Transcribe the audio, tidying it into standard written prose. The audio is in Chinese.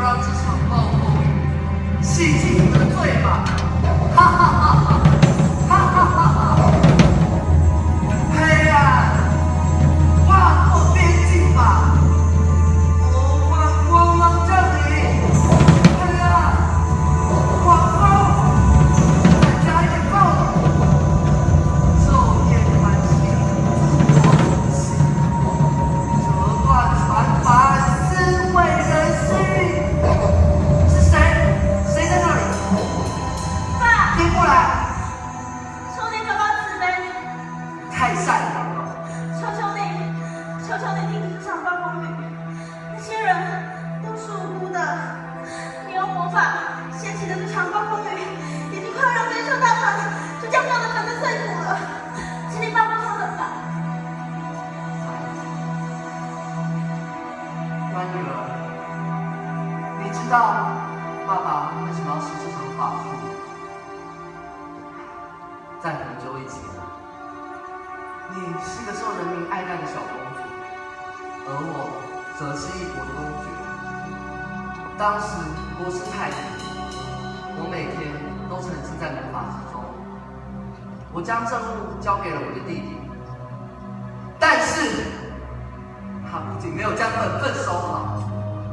让这场暴风雨洗净你的罪吧！哈哈哈哈！哈哈哈哈！黑暗，划过边境吧！我让光芒降临！黑暗，狂风，再加一点暴力！昼夜欢喜，祝福喜，折断船帆，撕毁人心。是谁？谁在那里？爸，别过来！求你可帮慈悲，太善良了。求求你停止这场暴风雨。那些人都是无辜的，你用魔法掀起的这场暴风雨，已经快要让这座大船就这样撞得粉身碎骨了。请你帮帮他们吧。乖女儿，你知道爸爸为什么要施这场法术？在很久以前，你是个受人民爱戴的小公主，而我则是一国的公爵。当时国师太平，我每天都沉浸在魔法之中。我将政务交给了我的弟弟，但是他不仅没有将本分收好，